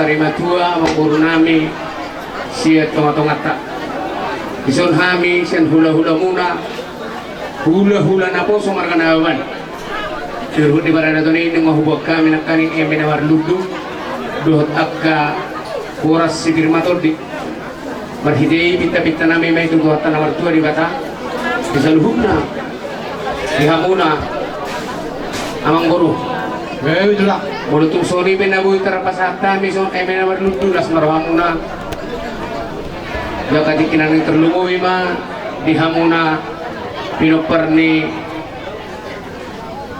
sarima tua amang guru nami siya tonga-tongata ison hami siyan hula-hula muna hula-hula na po sumarkanawan sirhut di barana to ni ngahubog kami na kaning emenawar ludu duhot akka kuras si firmator di marhidei pinta-pinta nami may tuduhatan na martua di bata isaluhub na ihamuna amang guru itulah mulutung sori benabuy terpasata mison emenawar ludu las marhamuna Jaka dikinan yang terlumui ma dihamuna pinoper ni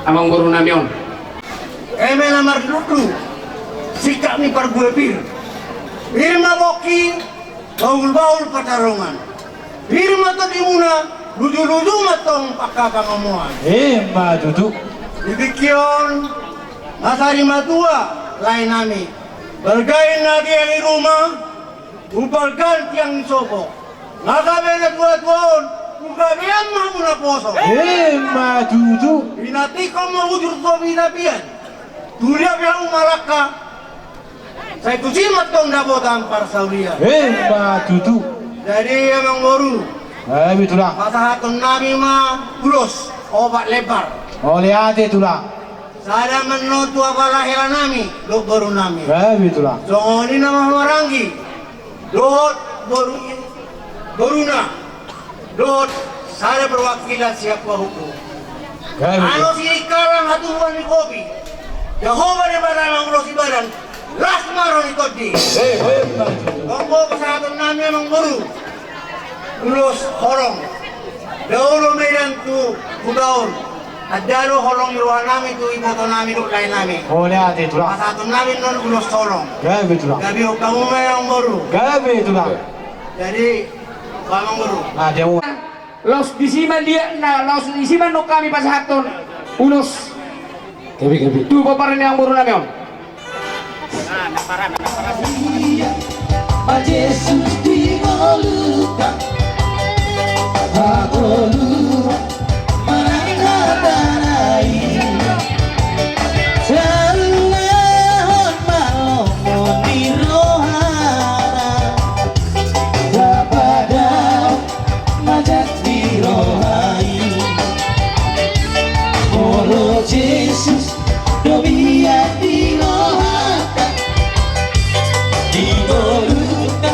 amang guru namion. Eme namar ludu sikap ni perguebir. Irma boki baul-baul pertarungan. Irma tadimuna ludu-ludu matong pakapangamuan. Ma duduk. Dibikion masari matua lain nami. Bergain lagi yang di rumah. Upalkan tiang sobo, nakabenet buat-buat, ukabian mahu na poso. Ma duduk. Binati kau mau ujur to binapian, tulia biang umaraka. Saya kucimat kau ndabotan parsaulia. Ma duduk. Jadi emang baru. Itulah. Masa hatun nami mah ulos obat lebar. Oleh ade itulah. Sada menutu apa lahiran nami, lo baru nami. Itulah. So ini nama Maranggi. Dot Boruna Dot saya perwakilan siapa hukum ano si ikarang hatuan ni kopi Yahova ni barang ulos ibadan las maron ito di kongko pasahatan namin ang guru ulos horong daulo medan tu kudaon at daro horong iruhan namin tu iboto namin tu lain namin Oleh ade itulah. pasahatan namin nun ulos horong Itulah. gabi huwag kamu may ang guru Itulah. jadi kamang guru Dia mau. Los disiman dia na los disiman no kami pasahaton unos Gabi. tu paparan yang guru namion. Ma Jesus di voluta Agolu Manangatanai Salahon malomon di rohana Dapadau majak di rohai Molo Jesus dobiat di rohata Di voluta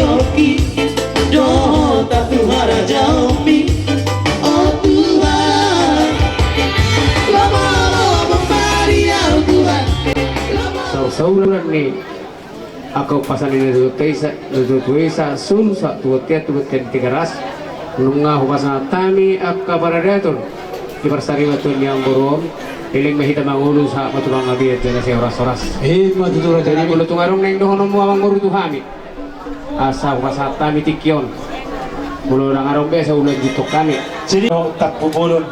yoki doa tak tuhara jaumi oh Tuhan lama-lama Maria oh Tuhan sauran ni ako pasan ini tuisa sun sa tuwatiya tigaras nunga hubasa tami akka baradaton di persari batun yang burung iling mahita mangulu sa matulang abiyat jana sa oras-oras Madudura jadi jadi mulut tungarong neng dohono mo awang guru tuhami asa hubasa tami tikyon mulut nangarong besa ulan jitok kami Jadi tak pupulun.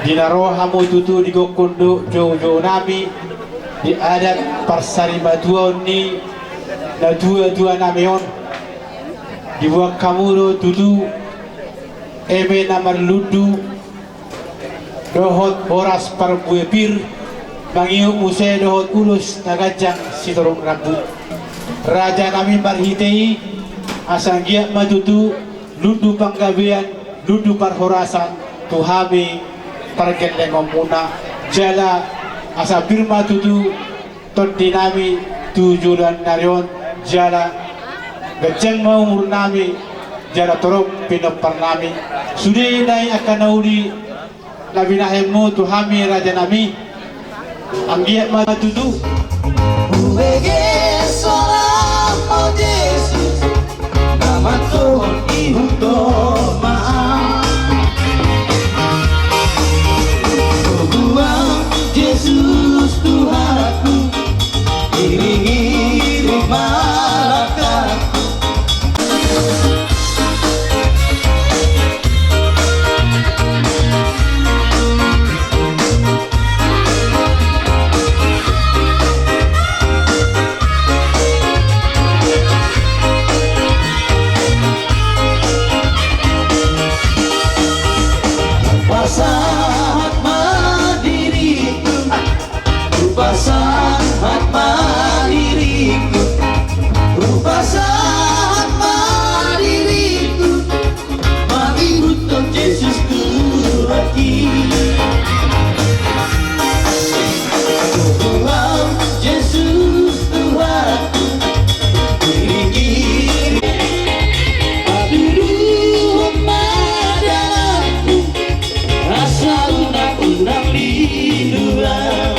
Dinaroha mo tutu di gokundo jo nami di adat parsari matuon ni na dua namion di buak kamuro tutu eme namar ludu dohot boras parbuepir mangiu muse dohot ulus nagajang sitorong rabu raja nami marhitei asanggia matutu ludu panggabean ludu parhorasan tuhami pargeleng muna jala asa birma tutu ton dinami tujuan narion jala gajang mau nami jala torok pinopar nami sudi nai akan naudi nabi nahemu tuhami raja nami anggiat matutu Uwege salam oh Yesus nama Tuhan ihuto maaf oh Tuhan Yesus Tuhanku iringi malaikat Saat mandiriku rupa saat mandiriku rupa saat mandiriku mari untuk Yesus lagi Tuhan Yesus Tuhanku iringi aduh madaku rasa undang-undang linduan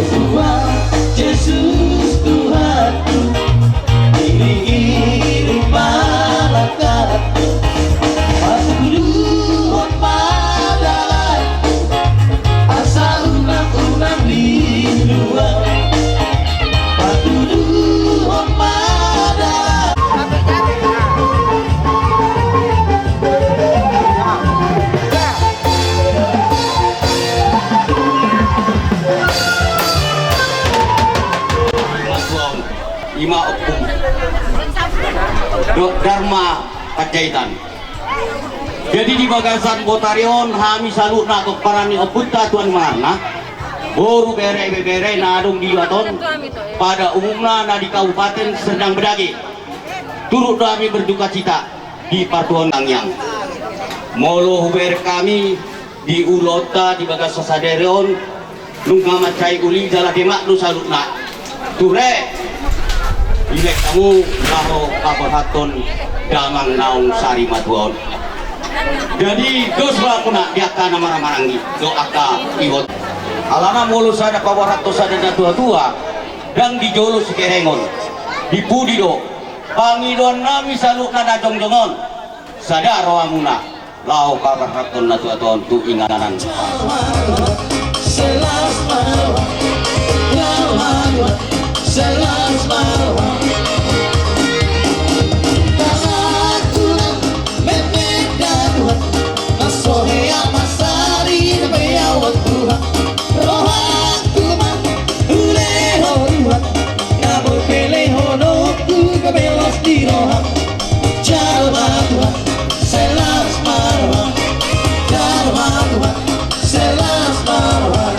Tuhan Yesus Tuhanku iringi malaikat Patuduhan padalah asal undang-undang linduan Patuduhan padalah Ima opung Dok Dharma Kajaitan. Jadi di bagasan Botarion kami salut nak parani opunta tuan marna boru bere na adong di Baton pada umumnya na di Kabupaten Serdang Bedage turut kami berduka cita di Patuan Tangyang molo huber kami di Ulota di Bagas Sasaderion nunga macai uli jala demak nu salut nak ture ilek kamu laho kabarhaton damang naung sari matuon jadi dos bakuna diaka nama marangi do aka iwot alana mulus ada kabarhato sada tua dan di jolo sikerengon di pudido pangidon nami salut nada jongjongon sada roamuna laho kabarhaton natuaton tu inganan Selas marwah Selas marwah Tangakunan Memedaduhan Masohea masari Nabayawat Tuhan Rohakuman Uleho Tuhan Naboy peleho Noku kabelos di roham Jalma Tuhan Selas marwah Jalma Tuhan Selas marwah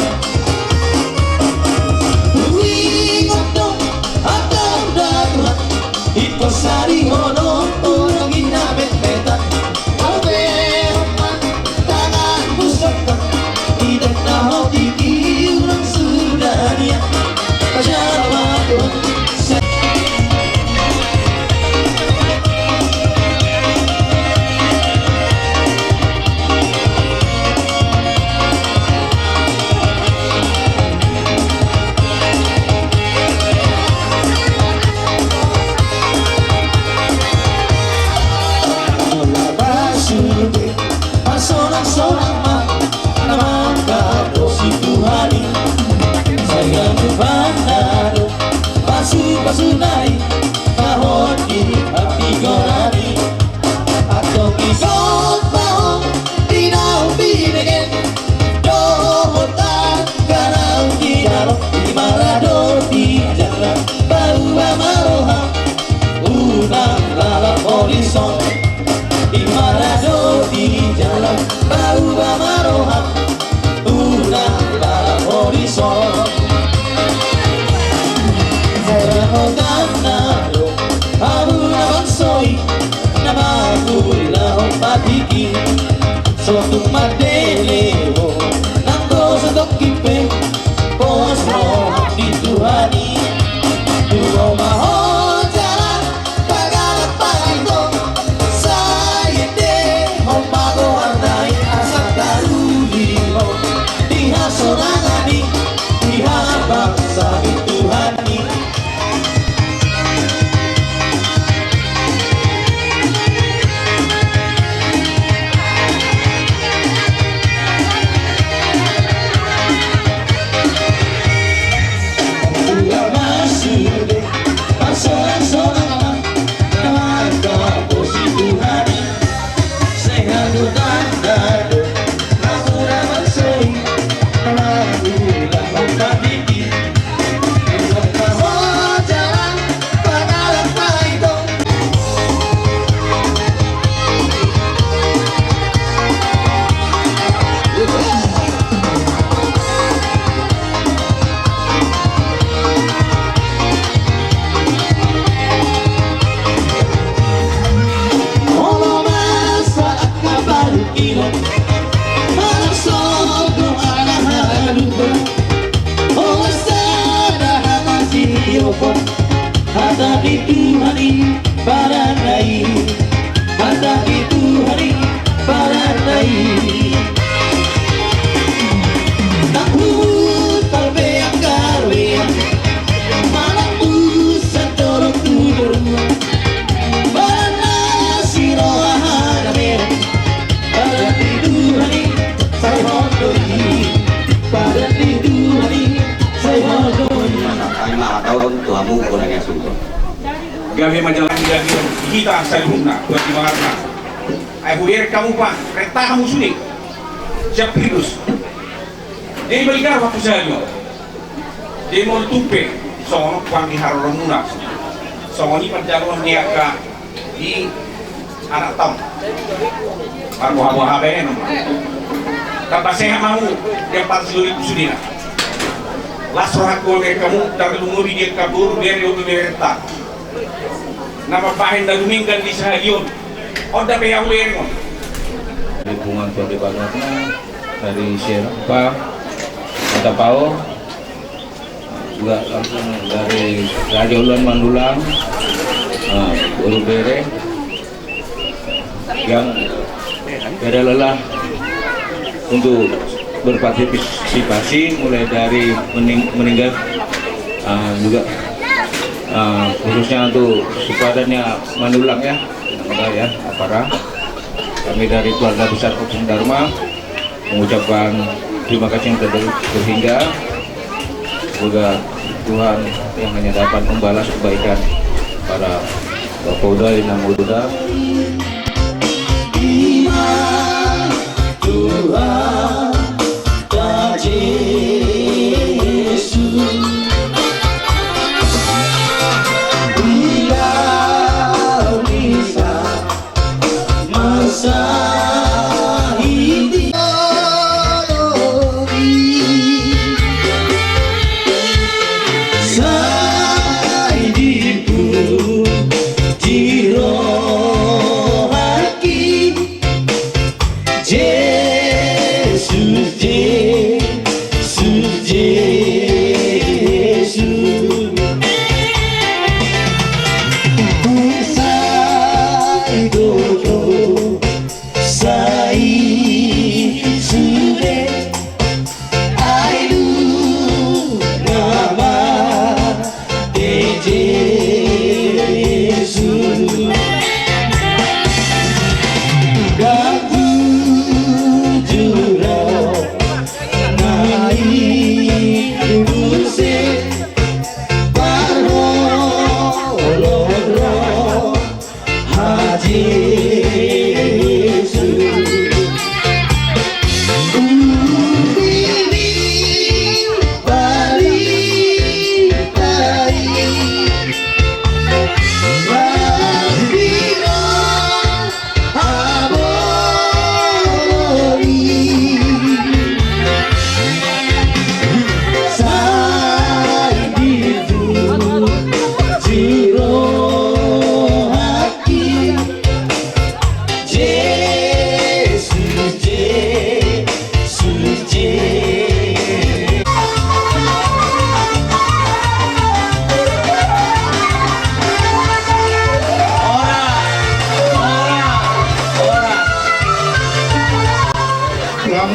sunai Bahon di hati gorani Atau kisot bahon Dinau binegen Dohotan Karau di dalam Di marado di jalan Bau amaroha Unang lalap horizon Di marado di jalan Bau amaroha Unang lalap horizon Nado, abu naman soy, namahula ang patiki. Suatu madeleo, nando sa dokipe, posmo di Tuhani. Dua mahon jalan, pagalat pagito, sayende, homago arnay, asak tarulimo, diha sonangani, diha bangsa di Tuhani. Ada itu hari baranai, ada itu hari baranai. Tak putar beak karwean, malam busan dorong tudurun. Bana siroa hadamer, ada itu hari saya hodoi, pada itu hari saya hodoi. Lima tahun tuamu kurang yang sungguh. Gabi majalah gabi kita salihuna buat di mana? Aku lihat kamu pak, kereta kamu sulit. Siap virus. Dia balikan waktu saya. Dia mau tupe, soalnya panggil harumuna. Soalnya perjalanan dia ke di anak tam. Baru habis nama. Tanpa saya mau dia pas sulit sudah. Lasroh aku kamu dari lumuri dia kabur dari untuk berita. Nama pahen dan lumingkan di stadion. Oda pe yang lermo. Lingkungan Kode Bangarna dari Serapa, Kota Pao, juga langsung dari Radio Ulan Mandulang, Ulu Bere, yang tidak lelah untuk berpartisipasi mulai dari meninggal juga khususnya untuk sukadannya Mandulang ya, ya Apara. Kami dari keluarga besar Kopsung Dharma mengucapkan terima kasih yang terhingga. Semoga Tuhan yang hanya dapat membalas kebaikan para Kapolda yang muda. Tuhan dan Yesus bila bisa masa ini saya dipuji roh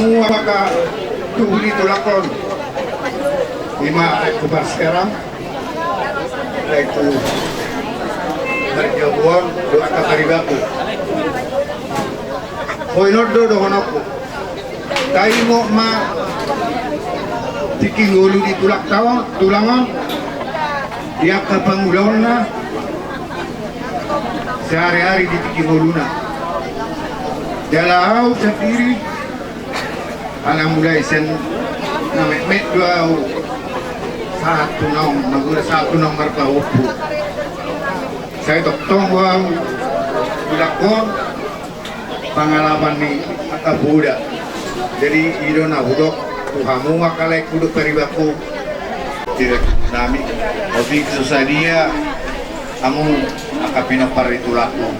kamu apakah tuhuli tulakon lima kubar sekarang yaitu berjabuan doa kakaribaku Hoinodo dohonoku tayo mo ma tikingulu di tulangan dia kapangulon na sehari-hari di tikingulu na Jalao sa diri alam mulai sen na met dua satu nong magula satu nong marpahopo saya doktong wang bilakon pengalaman ni akabuda jadi iro na hudok tuhamu makalai kuduk peribaku tidak nami obi kesusadia kamu akapino paritulaku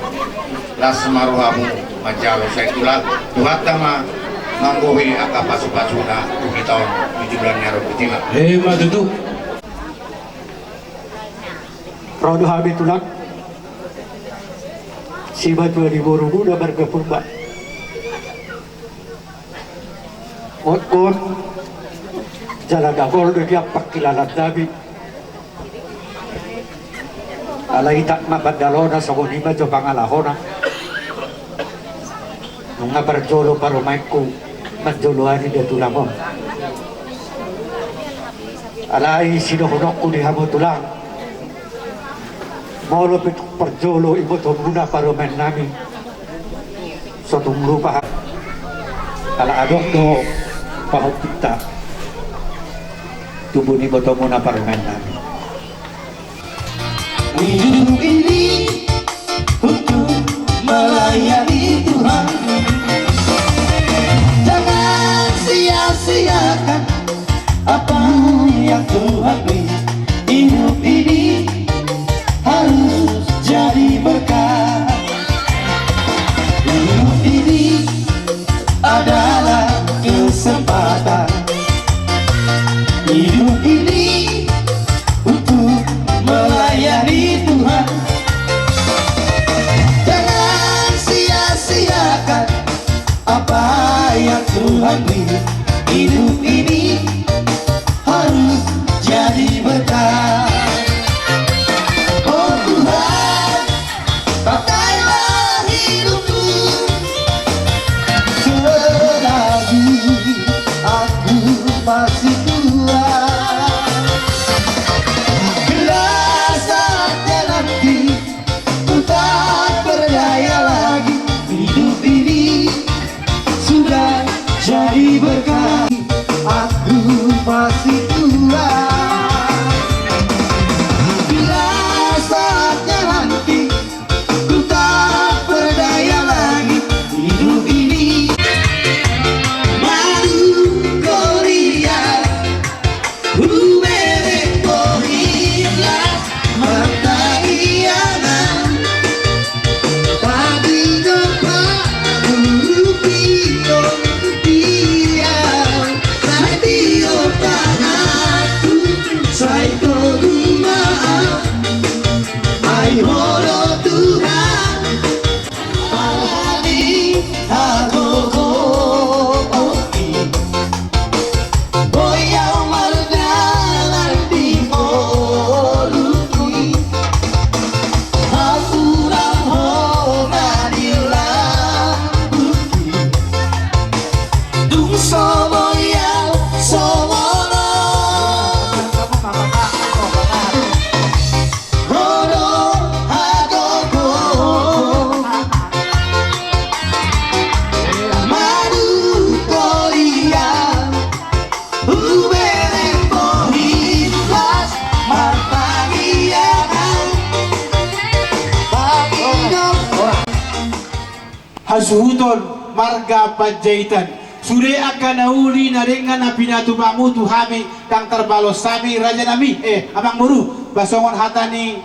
las maruhamu majalo saya tulak tuhatama manggohi akapasu-pasuna tahun 17 nyaro kutima Matutu Rodo habi tulak si batu di borugu udah berkepurba Otkon jalan dagol dia perkilalat dabi alai tak mabadalona sa kunima jo pangalahona nung nabarjolo parumaiku madjoloani dia tulangon alai sinuhunok ko di hamo tulang molo pituk perjolo ibu tumuna parumen nami so tunglupa ala adok do pahupita tubuh ni botomuna parumen nami Hidup ini untuk melayani Tuhan. Jangan sia-siakan apa yang Tuhan beri. Hidup ini harus jadi berkah. Hidup ini adalah kesempatan. Hidup ini untuk melayani Tuhan. Jangan sia-siakan apa yang Tuhan beri. Hidup ini harus jadi berkah. Oh Tuhan, pakailah hidupku selagi aku masih tua. Bila saatnya nanti ku tak berdaya lagi, hidup ini sudah jadi berkah. Aku masih tua. Bila saatnya nanti ku tak berdaya lagi, hidup ini malu kau lihat. Hasuhuton marga Panjaitan Suri akan nauli na ringan na pinatubangu tuhami kang terbalos sami raja nami amang muru basongon hata ni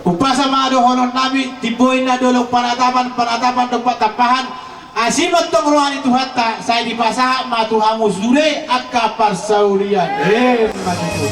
upasa mga dohonon nami tiboy na dolog panatapan do patapahan asimot tong ruhan itu hatta saya dipasaha matuhamu suri at kaparsaurian matitu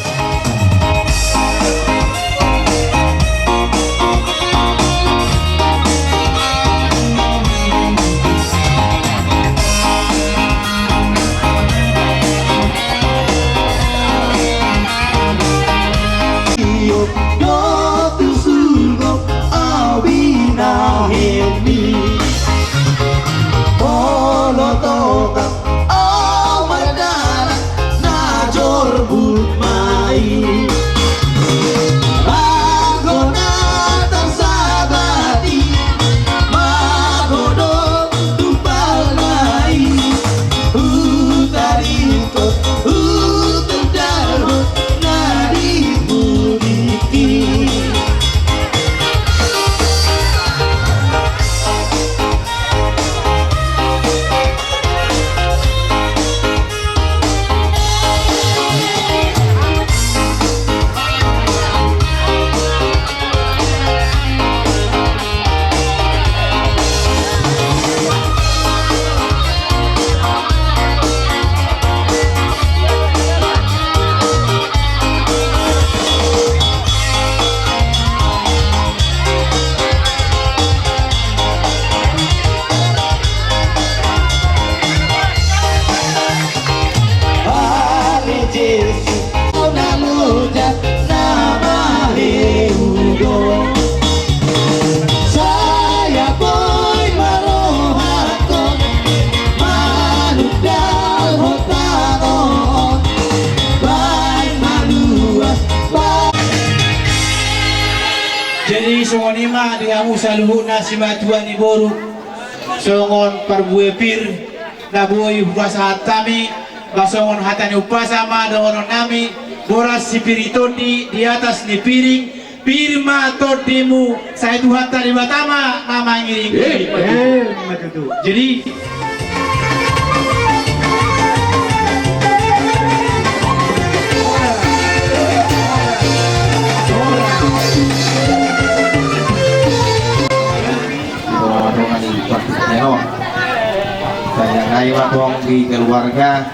songonima di amu saluhuna si matuan ni boru songon parbuepir na boy bahasa hatami basongon hatani upasama dono nami boras si piritodi di atas ni piring pirma todimu saya tu hatta di batama nama ngiring jadi banyak kaya watong di keluarga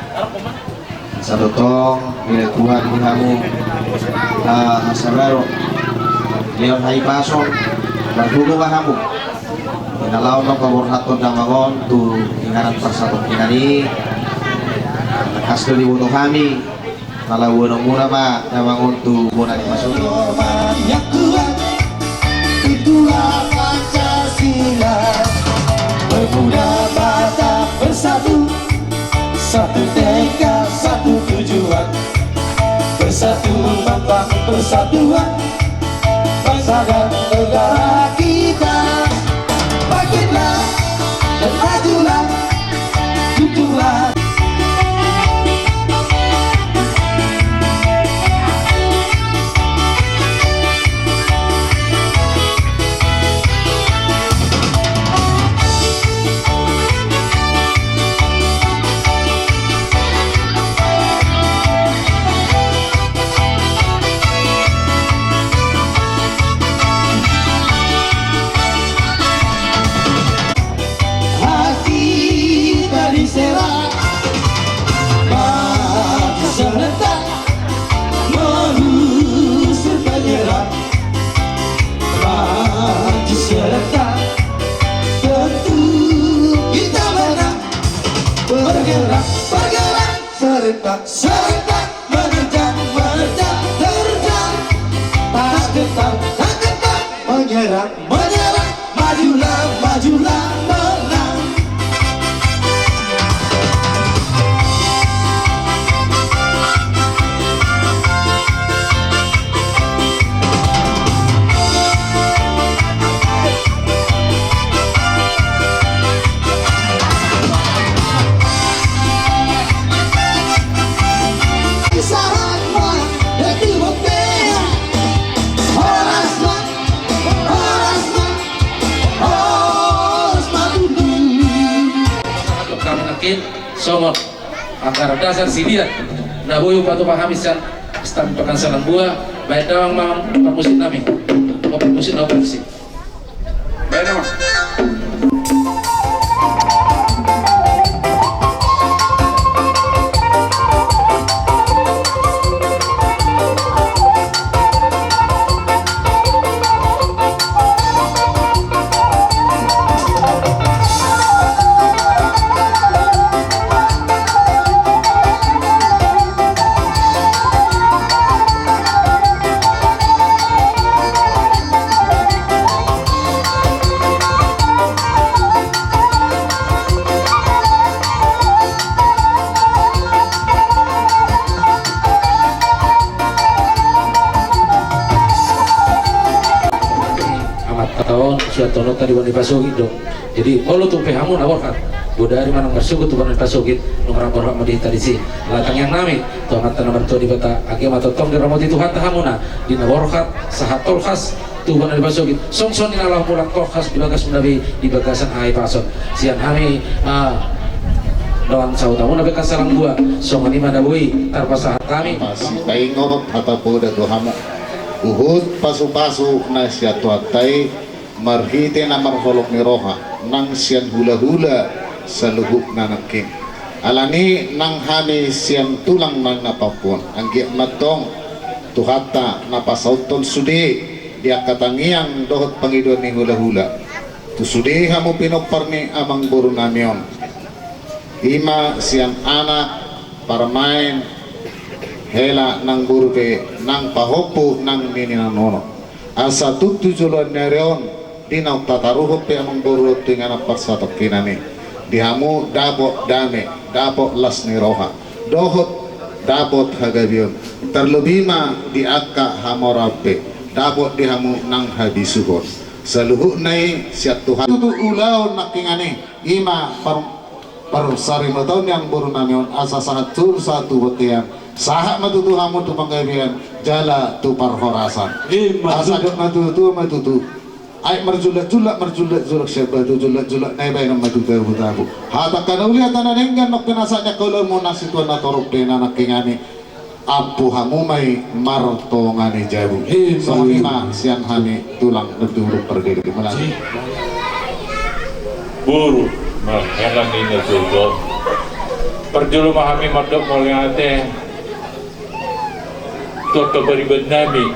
satu tong bila Tuhan di kamu sabar leon hai pasong berguru kamu kalau no kawur hatun damagon tu ingaran persatu kinani kasih dibutuh kami kalau bunuh murah pak damagon tu bunuh dimasuki yang kuat itulah Pancasila bermuda mata bersatu satu tekad satu tujuan bersatu membangun persatuan bangsa dan negara kita bangkitlah dan majulah dukunglah serentak menerjang terjang tak ketat menyerang majulah menang somot antara dasar sidian na boyo patu pahamisan stam pakan salang buah baik dawang mam pamusit nami pamusit na pamusit baik dawang tono tadi wani pasogit dong. Jadi kalau tuh pehamu nawarkan budari mana bersyukur tuh wani pasogit nomor berhak mau tadi sih latang yang nami tuh mata nomor tuh di bata agama atau tong di ramot itu hatta hamuna di nawarkat sahatol khas tuh wani pasogit songson ini Allah pulang tol khas bilagas menabi di bagasan ai pasok sian kami lawan sautamu nabi kasalang gua songani mana bui tarpa sahat kami masih tayo ngomong hatapo da tuhama uhud pasu-pasu na siya tuatay marhite na marholok ni roha nang siyan hula-hula sa luhuk na nagkim alani nang hani siyan tulang nang napapuan ang matong tuhata napasauton sudi dia katangiang dohot pangidon ni hula-hula tu sudi hamu pinoparni amang buru namyon ima siyan anak parmain hela nang burbe nang pahopu nang nininono asa tutujuluan nereon dinaw tataruhot pe amang burut dengan parsatok kinani dihamu dabok dame dabok las ni roha dohot dabot hagabion terlebih ma di akka hamorape dabot dihamu nang habisuhon saluhuk nai siat Tuhan itu ulau nakingane ima paru sari maton yang baru namion asa sahatur satu botian sahak matutu hamu tu panggabian jala tu parhorasan asa dok matutu ay merjulak julak siapa tu julak nai bay nama tu tahu hata kana uli hata nanenggan nok pinasanya kalau mau nasituan natorok dena nakingane apu hamu mai martongane jabu sohima sian hani tulang neduruk pergi melani buru helang ini jodoh perjulu mahami madok moliate tuh keberibad nami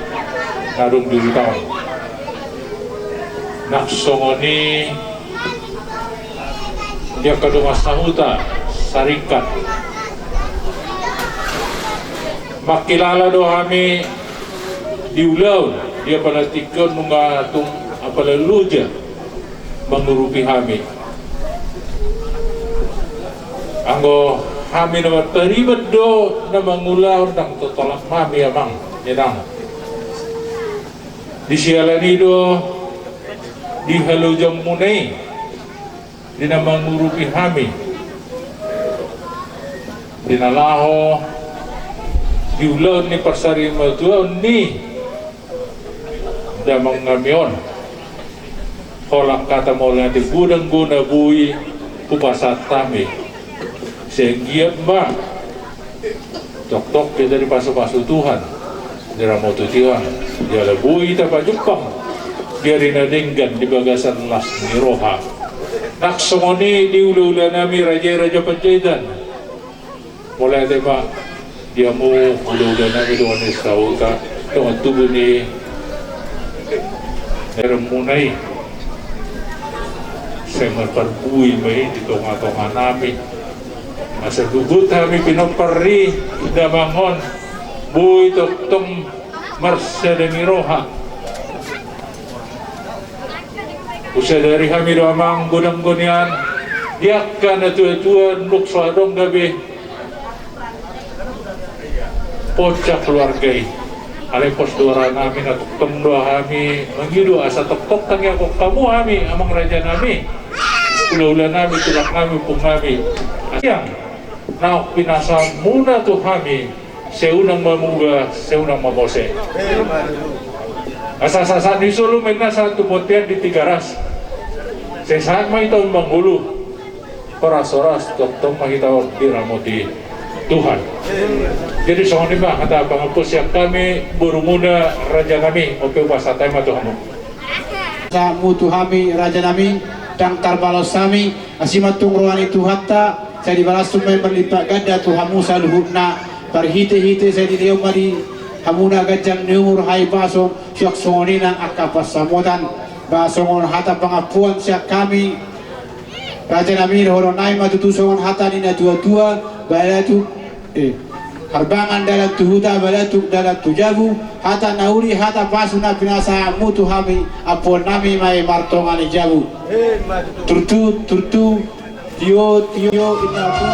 narung dulu tahun naksongoni dia kedua sahuta sarikat makilala do kami diulau dia pada tikon nungga tung apala luja mengurupi kami anggo kami nama terlibat do na mengulau nang totolak mami amang nyenang di sialani do di halujang munai di nama mengurupi kami di nalaho diulau ni persari majuan ni damang ngamion kolak kata mulai di gudang guna bui upasat kami sehingga mbak tok kita di pasu Tuhan di ramotu Tuhan dia bui tapa Jepang dia rinadenggan di bagasan las niroha nak semoni diulau nami raja penjahitan mulai tema dia mau udah nabi doan istauta dengan tubuh ni remunai saya merparbui mai di tonga nabi masa gugut kami pinopari damangon bui tong marsedemi roha usai dari kami doamang gunang-gunian dia kan tua-tua nuk suadong gabe pocak keluargai alai pos dua nami na tuktom doa kami mengidu asa tok tangya kok kamu kami amang raja nami ulah nami tulak nami pung nami yang naok pinasa muna tu kami seunang mamuga seunang mamose asa-asa di Solo megna satu potian di Tigaras sesaat mah itu menghulu oras-oras tok mahitaw di ramoti Tuhan. Jadi soal ini mah kata pangapus yang kami burumuna raja nami oke wasatay matuhamu. Sa mutu kami raja nami dang tarbalos sami asimatung ruani tuhatta saya dibalas sumay berlipat ganda tuhamu saluhutna parhite-hite saya di diyo mari hamuna gajang numur hai baso syak songoni nang akapas samutan basongon hata pangapuan siya kami raja nami horonay matutusongon hata nina tua-tua balatu harbangan dalam tuhuta balatuk dalam tujabu hata nauri hata pasuna pinasa mutu kami apon nami mai martongani jabu turtu tio inapu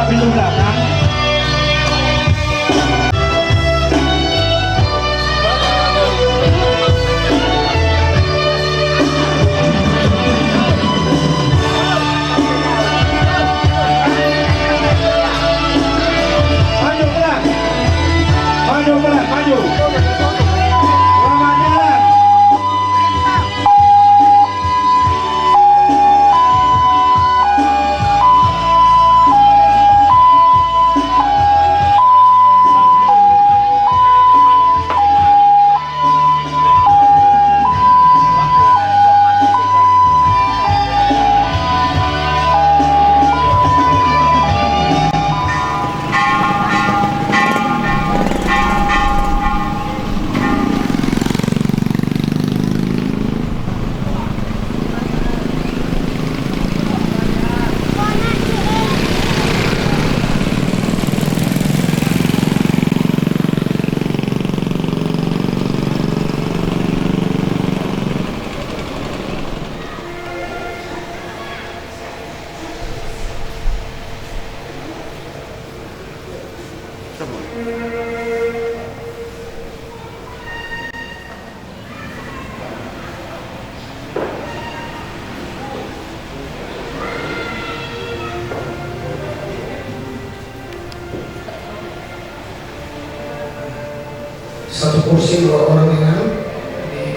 Pintu belakang. Maju pelan. Maju pelan, maju. Selamat jalan. Satu kursi 2 orang dengan di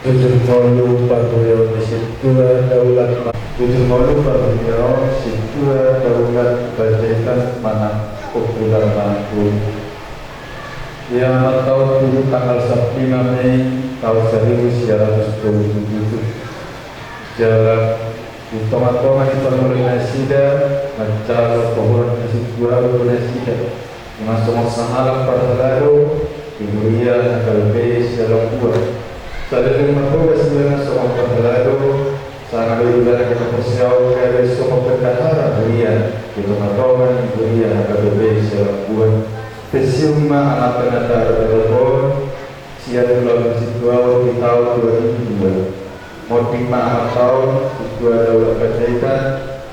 Tutur molu paguyong situa daulat tutur molu paguyong situa daulat Bajaitan Manang Popular Mangku yang tahun dulu tanggal 5 Mei tahun 1927 jalan utama-tama di Pemulai Nasida mencari pohon situa Nasida masuk samalang pada lalu kemudian akan base dalam buah Salah satu sebenarnya seorang pengelado sangat berulang kita persiapan dari semua perkara berian kita melakukan berian agar berbeza selakuan pesiuma anak penata telepon siap dalam situasi di tahun 2002 motif anak tahun situasi daulat Bajaitan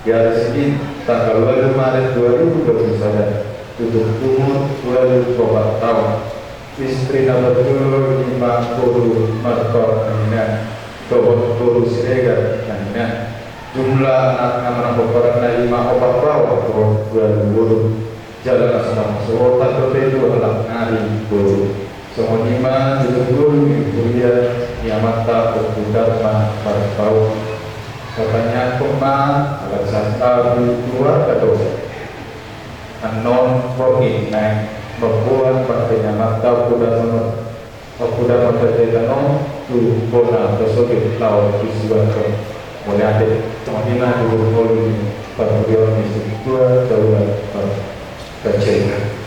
garis ini tanggal 2 Maret 2021 tutup umur 24 tahun istri nomor 50 Martor Aminah Tobot Turu Siregar Aminah jumlah anak nama peperan 5 obat bawah Tobot 20 jalan asal Sorota Topedo Alam Nari Buru semua 5 ditunggu kuliah Yamata Perbudarma Parpau katanya Pemah habitual atau non working na membuat partainya mata kuda mempelajari tu bona tersebut lawan visual mulai ada kemungkinan dulu perbuatan di dua tahun kecil.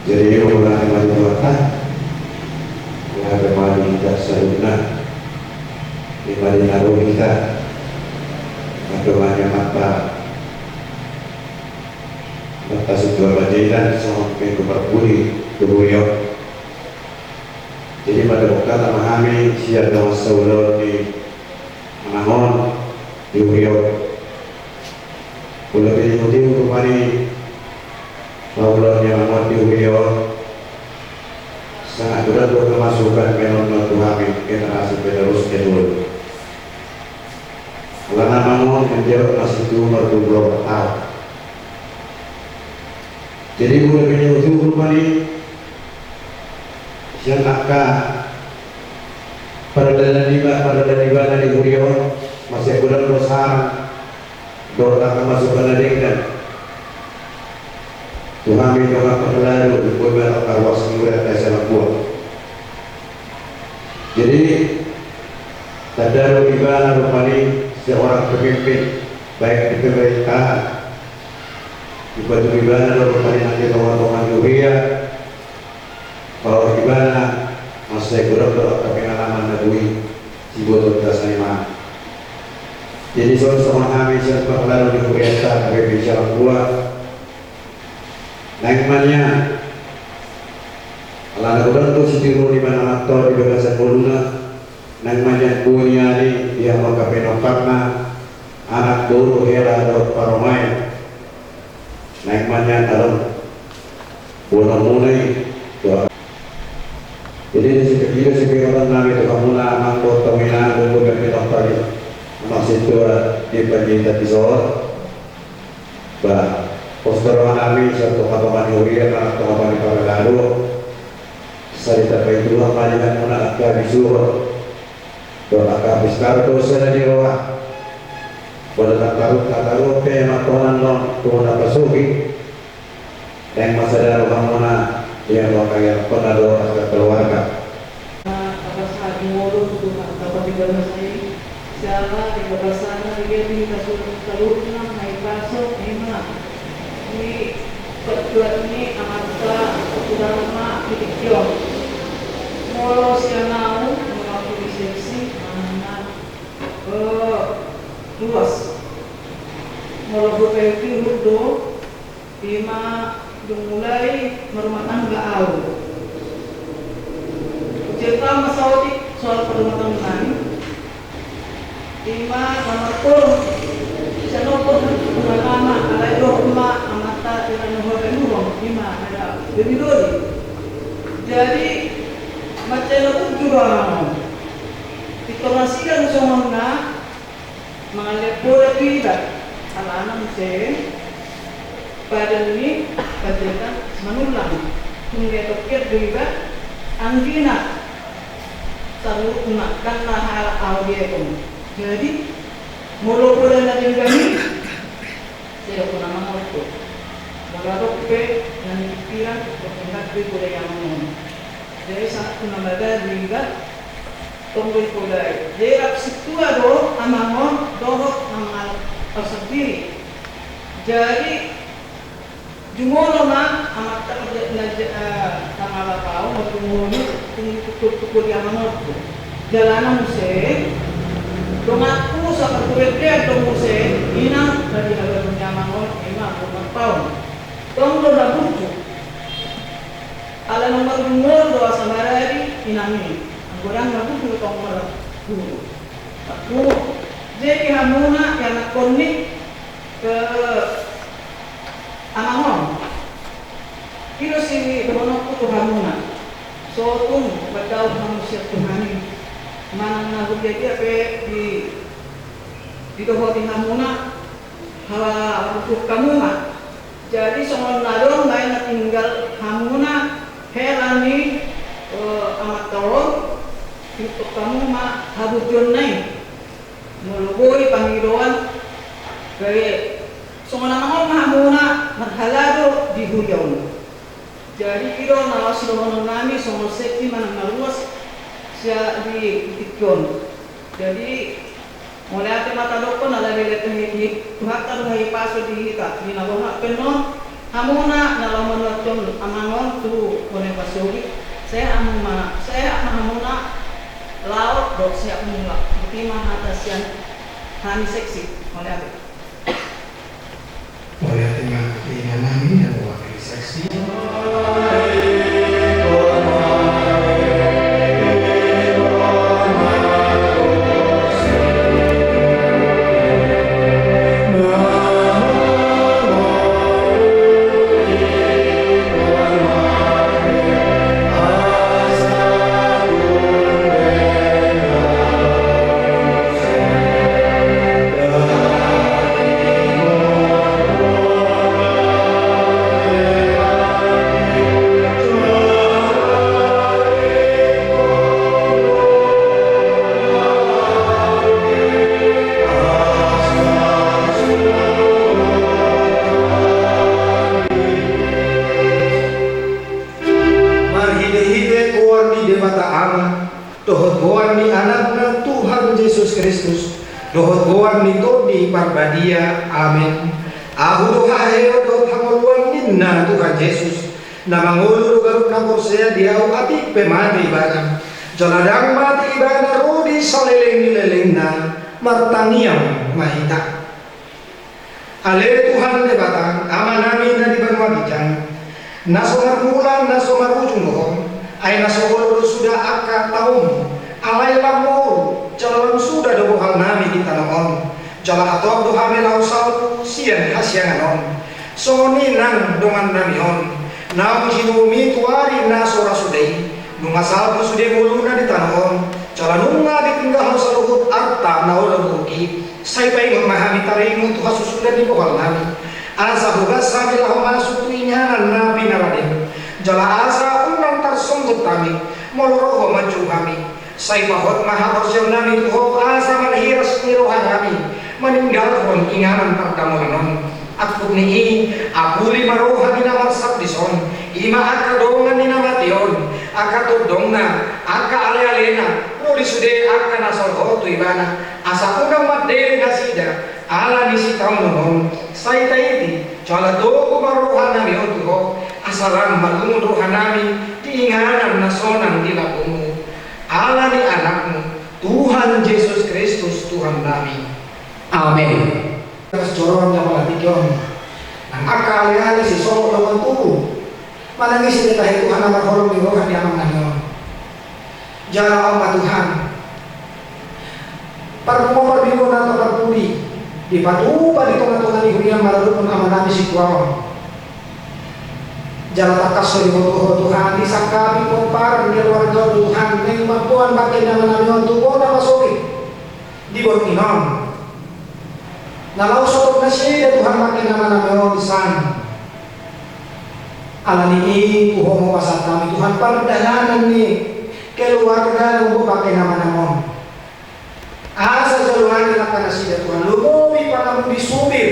Jadi mengulangi majuatan, mengulangi kita saruna, mengulangi naruh kita, mengulangi mata situasi bajiran sampai ke perpuri beruyok. Jadi pada waktu memahami siar dalam saulor di menahon di uyok. Pulau Pilihan kemari Maulanya Muhammad Diwiryo sangat berat berkemasukan fenomena Tuhan generasi penerus kedua. Karena namun menjawab masih itu umur 20 tahun. Jadi mulai menyebut rumah ini siapakah pada ibadah di Diwiryo masih berat berusaha dorang kemasukan dengan Tuhan mencoba berlalu beberapa kawas murah dasar buah. Jadi tadarus ibadah rupani seorang pemimpin baik di pemerintahan, ibadah ibadah rupani nanti teman-teman Yuria, kalau ibadah masih kurang berpengalaman Nabi Ibu Tasaiman. Jadi seorang kami serta lalu di Kuriata kami bicara buah. Naikmannya Allah nak tu setiru di mana aktor di bagasan boluna naikmannya punya ni dia mau kapenon karena anak dulu hera atau paromai naikmannya dalam bola mulai jadi di sini kita sekarang nami tu kamu nak angkot tamina dulu kapenon tadi masih tu di penjita pisau bah poster kami satu kapan Yuria dan kapan para lalu saya tak itu apalagi mana agak disuruh doa habis kartu saya di bawah pada tak tahu ke makanan non tuan pasuki yang masa dalam mana yang wakil pernah doa ke keluarga apa sahaja mulu tu dapat dibalas saya siapa di sana dia di kasur kalurna naik pasok mana ini perjuangan ini amata sudah lama dikion molo sianau mengakui seksi mana luas molo bukti rudo lima dimulai merumah tangga awal cerita masawati soal perumah tangga lima nomor turun bisa nomor pertama ada rumah amata dengan nomor penuh lima ada lebih dulu jadi macam itu juga dikorasikan semua mengalir boleh tidak anak-anak saya pada ini kerjakan menulang tunggu tokir juga angkina selalu gunakanlah hal audio itu jadi Mulu pula na din kami. Sila po naman ako. Magarok pe, nanipiran, pagkingat ko pula yung mga. Dahil sa ako na magaligat, tungkol pula. Dahil ang situado, amamon, dohot ng asabiri. Jadi, jumulo na, amat tangalakaw, matumulo, tukul yung mga. Jalanan mo siya, Tungaku sa pagkuwedre at muse, inang dari agad nyamangon, ima, 4 tahun. Tunggu na buku. Ala nomor umur doa samarari, inami. Ang kurang na buku, tong marap. Aku, jadi hamuna yang nakonik ke Amangon. Kilo si doonok ko hamuna. So, tung, badaw manusia Tuhanin. Manang nagugeti ape di dohoti hamuna hawa butuh kamuna. Jadi songon nadong may natinggal hamuna helani amat tolong itu kamu mah habutun nai mulugoi pangidoan kaya songon namang hamuna maghalado di huyaw. Jadi iro nawas doon nami songon sekti manang naluas siya di Itikyon. Jadi mulai ate mata dokon ala dilete hiti tuhata duhai paso di hita di nalona penon hamuna nalaman wakton amangon tu kone pasogi saya hamuna laut dok siap mula bukti mahata sian hani seksi mulai ate nami dan wakil seksi Dohot goan nito di parbadia, amin. Ahu doha heo dohot hamoluan ninna Tuhan Yesus. Na mangulu garuk na korsea diau atik pemati ibadah. Jaladang mati ibadah rudi saleleng na martangiam mahita. Ale Tuhan debatang aman namin na di banwa bijang. Nasomar mulan nasomar ujung dohon. Ay nasogolo sudah akar taum. Alay lamor. Jalan sudah dobo hal nami di tanahon. Jalan atau doha melau salpu sian hasyanganon. Soni nang dongan namion. Nau jinumi tuari nasora sudai. Nunga salpu sudai muluna di tanahon. Jalan nunga ditinggal saluhut arta naula buki. Saya pengen memahami taringu tuha susudah di bohal nami. Asa hugas sambil lahu masuk tuinyanan nabi naradin. Jalan asa unang tarsunggut kami. Moloroho maju kami. Saya mahot maha orsil nami tuho asa manhiras nirohan kami meninggalkan inganan pertamuanon. Aku nihi abuli maroha dinamar sabdison ima aka dongan dinamation aka tudongna aka ale-alena nuri sude aka nasol hotu ibana asa unang madele nasida ala nisi tamunon saya taiti cala doko maroha nami otuho asalan malungun roha nami diinganan nasonang dilakumu. Allah ni anakmu, Tuhan Yesus Kristus, Tuhan kami. Amin. Mas corong yang malatikion. Nang akali-ali si solo lawan tubuh. Manangis si ditahi Tuhan nama kolong di rohan yang menanyon. Jala Allah Tuhan. Parkumo parbigo na to parpuli. Di patupa di tungan-tungan ihunian malalupun amanami si Tuhan. Jalan takas dari Tuhan disangkapi kompar di keluarga Tuhan yang mampuan pakai nama nama Tuhan nama suri di bawah inom. Nalau sotok nasi Tuhan pakai nama nama Tuhan. Alani ini Tuhan mau pasal kami Tuhan perdagangan nih keluarga yang pakai nama nama. Asa doa na kanasida Tuhan. Lumobi pangamu disubir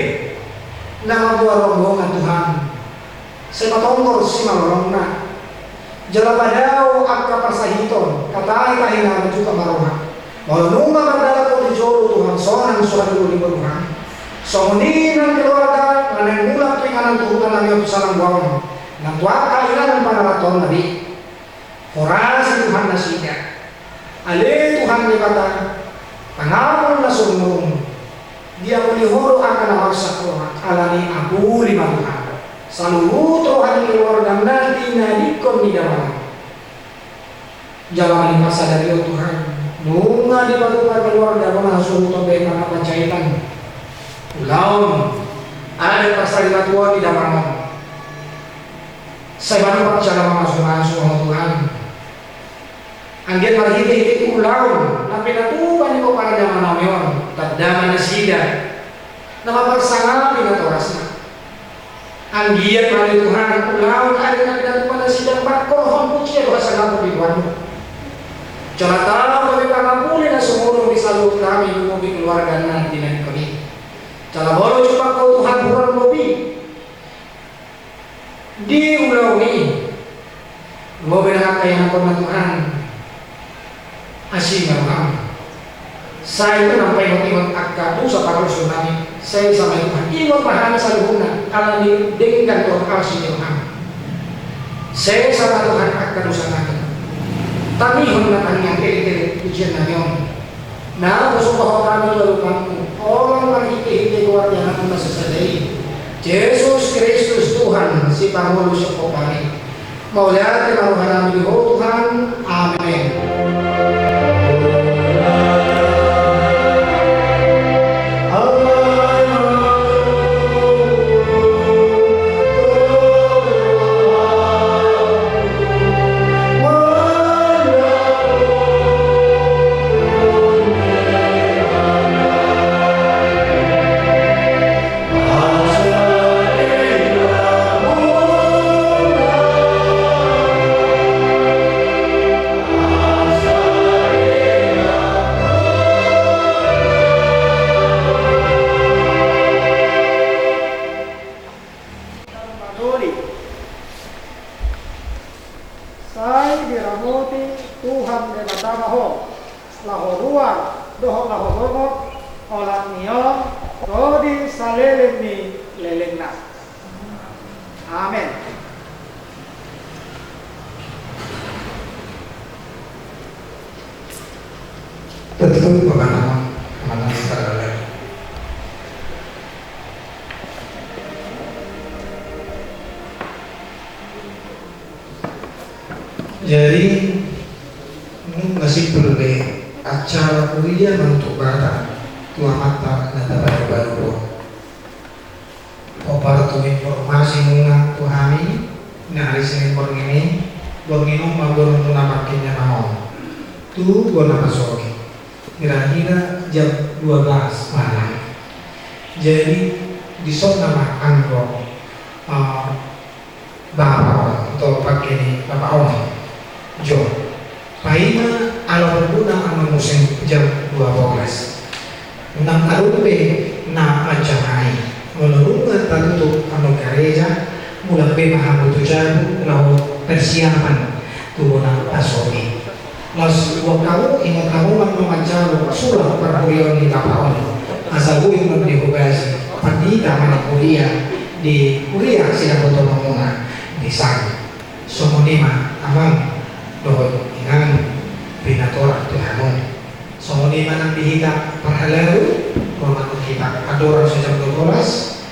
na mabuah rombongan Tuhan. Saya matongkor si malorongna. Jala padao akka pasahiton. Katai kahina juga maroha. Mau nunga mandala ko di jolo Tuhan. Soalan surat dulu di Tuhan. Somuninan keluarga nanen mulak pinganan Tuhan nabi untuk salam buang. Nang tuaka ilanan panaraton nabi. Forasi Tuhan nasida. Ale Tuhan dikata. Pangapon na sumurong. Dia mulihoro akan nawarsa Tuhan. Alani abu lima Tuhan. Saluto hari keluarga nanti nadikon di dalam. Jalan masa dari Tuhan. Nunga di batu keluarga mana suruh baik mana pancaitan. Ulang ada pasal di Tuhan di dalam. Saya baru bicara masuk Tuhan. Angin marhiti ulang. Tapi natupan ko para zaman namin. Tadama na sida. Nakapagsanga pinatorasna. Anggiat mali Tuhan ulang ada nabi pada sidang bakor hamput siya doa sa ngapo biduan mo. Calata kami pangapuli na sumulong di salut kami lumobi keluarga nanti na kami. Calaboro cupak kau Tuhan bukan lobi. Di ulau ni lumobi na kaya na Tuhan. Asyik memang. Saya itu nampai motivasi akadu sa parusun namin. Saya sama Tuhan. Iwan mahal sa luhuna. Kalau didengkan Tuhan asyik Tuhan. Saya sama Tuhan akadu sa namin. Tanihon na kanyang kiri-kiri ujian namin. Na kusumpaho kami lalu kamu. Orang marhiti-hiti keluarga namin masasadai. Yesus Kristus Tuhan si Pangulo siya po kami. Maulihat kinaruhan namin di Tuhan. Amen. Betul pengalaman saudara. Jadi masih perlu acara kuliah untuk barang tua mata dan baru opar tu informasi mengenai tuhami nah hari Senin ini bornginum mabur namakinya naon tu gona masoki kira-kira jam 12 malam. Jadi di nama anggo bapak atau pakai bapak om Jo paina ala berguna anu musim jam 12 unang karumpe na pancamai menurungan tatutup anu gereja mulai mahamutu jabu lalu persiapan tubuh pasoki. Mas kamu ingat kamu mengajar surah perkuliahan di Tapaon asal gue yang dihubasi pandi taman kuliah di kuliah sidang otonomuna di sana somonima amang dohon ingan binatora Tuhan somonima nang dihita perhalaru roman kita adoran sejam 12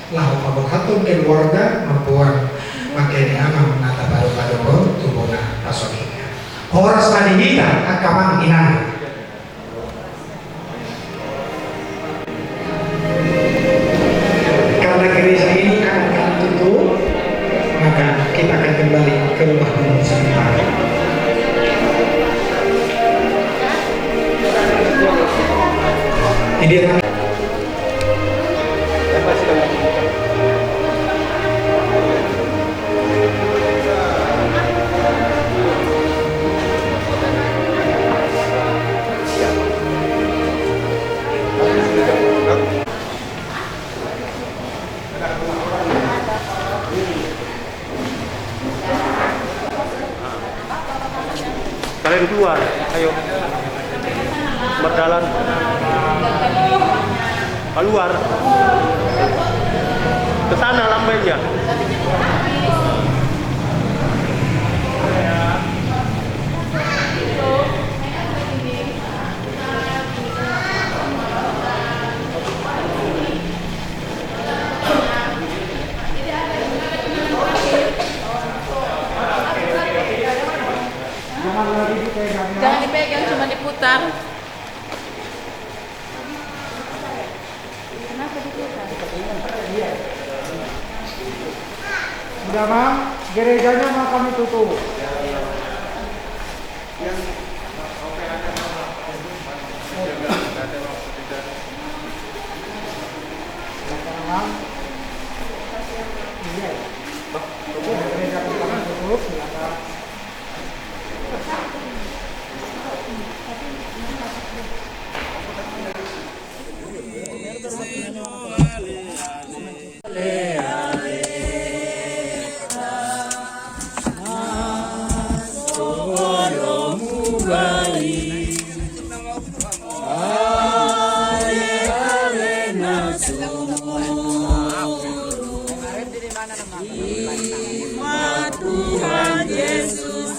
lahu pabokatun keluarga membuat makanya amang nata baru-baru tubuna pasoki Horas manihita at kamang inan. Karena gereja ini akan tutup, maka kita akan kembali ke rumah penuh sementara. Ini keluar ke sana lambainya. Jangan dipegang, cuma diputar. Kenapa diputar? Sudah, Mam, gerejanya mau kami tutup. Tuhan Yesus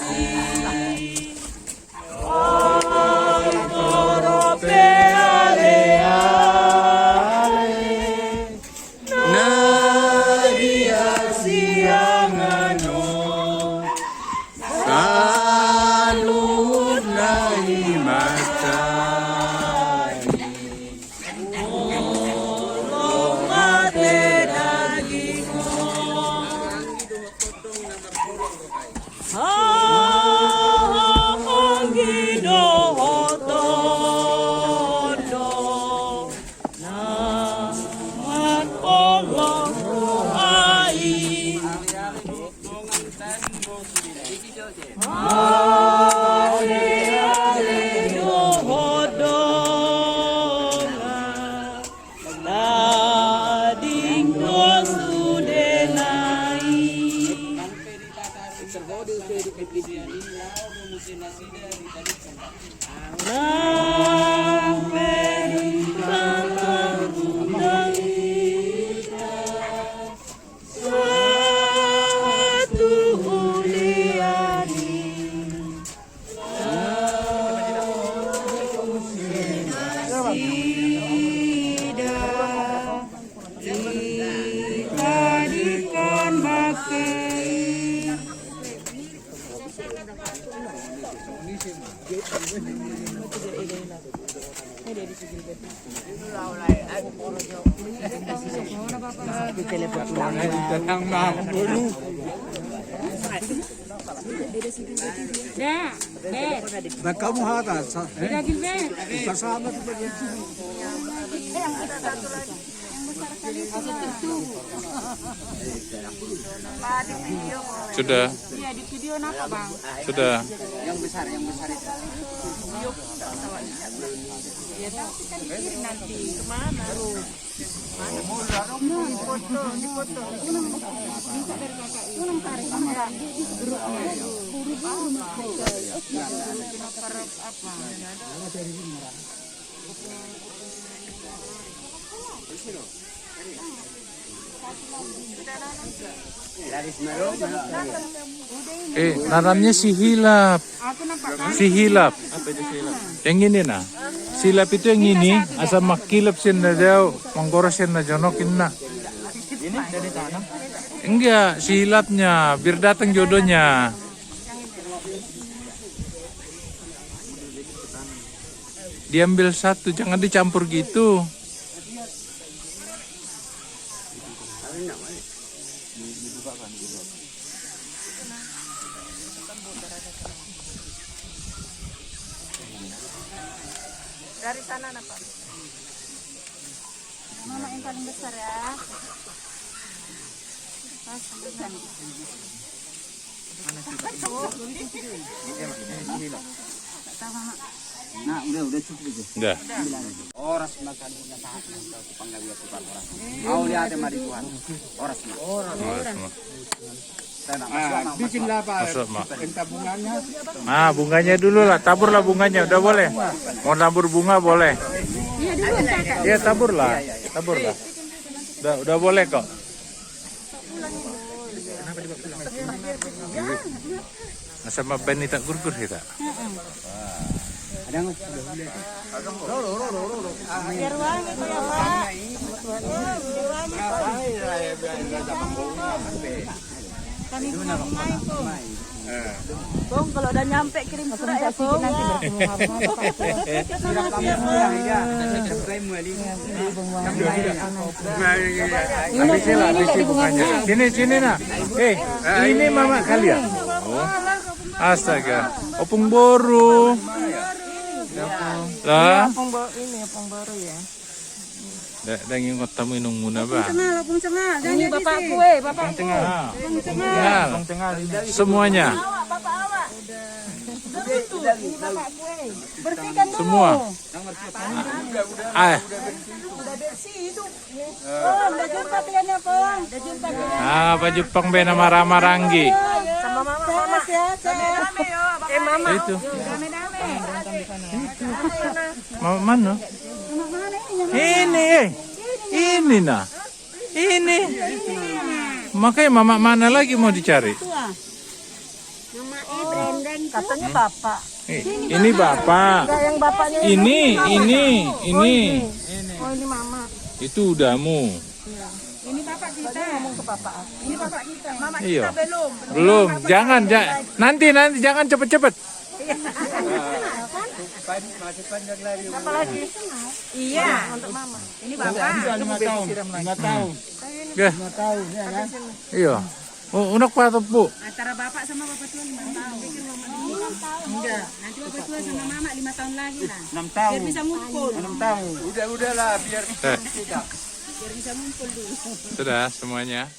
Kamu hatas, bersama Sudah. Iya, di video apa, Bang? Sudah. Yang besar itu. Video ya, tapi kan dikirim nanti kemana? Di foto. Minta dari kakak ini. Unang tarik kamera di grupnya. Apa? Namanya si Hilap. Yang ini nah. Silap itu yang ini, asal makilap sin na daw, manggorasin na jonokin na. Ini dari tanah. Enggak, si hilapnya, biar datang jodohnya. Diambil satu, jangan dicampur gitu. Dari sana apa? Mana yang paling besar ya? Nah, udah cukup itu. Udah. Oras makan saat panggalia tukang orang. Mau lihat mari Tuhan. Oras mah. Bikin lapar. Masuk, Mak. Minta bunganya. Nah, bunganya dulu lah, taburlah bunganya, udah boleh. Mau tabur bunga boleh. Iya dulu, Kakak. Iya, taburlah. Tabur dah. Udah boleh kok. Sama Ben tak gur-gur kita. Ada nggak? Biar wangi kok ya Pak. Kami Bung, kalau udah nyampe kirim surat ya Bung. Habis bunganya. Sini nak. Ini mama kalian. Astaga, opung boru. Lah. Ini opung baru ya. Dah ingat tamu inung muna ba? Opung cengah. Ini bapak kue, bapak tengah. Opung Tengah. Semuanya. Bapak kue. Bersihkan dulu. Semua. Udah bersih itu. Udah jumpa kaliannya, Pong. Udah jumpa kalian. Pak Jepang be nama Rama Ranggi. Sama mama. Mama. Itu. Dame. Mama mana? Ini nah. Ini. Makanya mama mana lagi mau dicari? Katanya bapak. Ini bapak. Yang bapaknya Ini. Oh, ini mama. Itu udamu. Ini bapak kita. Ngomong ke bapak. Ini bapak kita. Mama Iya. kita belum. Belum. Jangan. Nanti jangan cepet-cepet. Apa lagi? Iya. Untuk mama. Ini bapak. 5 tahun. 5 tahun. Iya. Unak pa ito po. Antara bapak sama bapak tua 5 tahun. Enggak. Nanti bapak tua sama mama 5 tahun lagi lah. 6 tahun. Biar bisa ngumpul. 6 tahun. Udah lah biar tidak. Biar bisa ngumpul dulu. Sudah semuanya.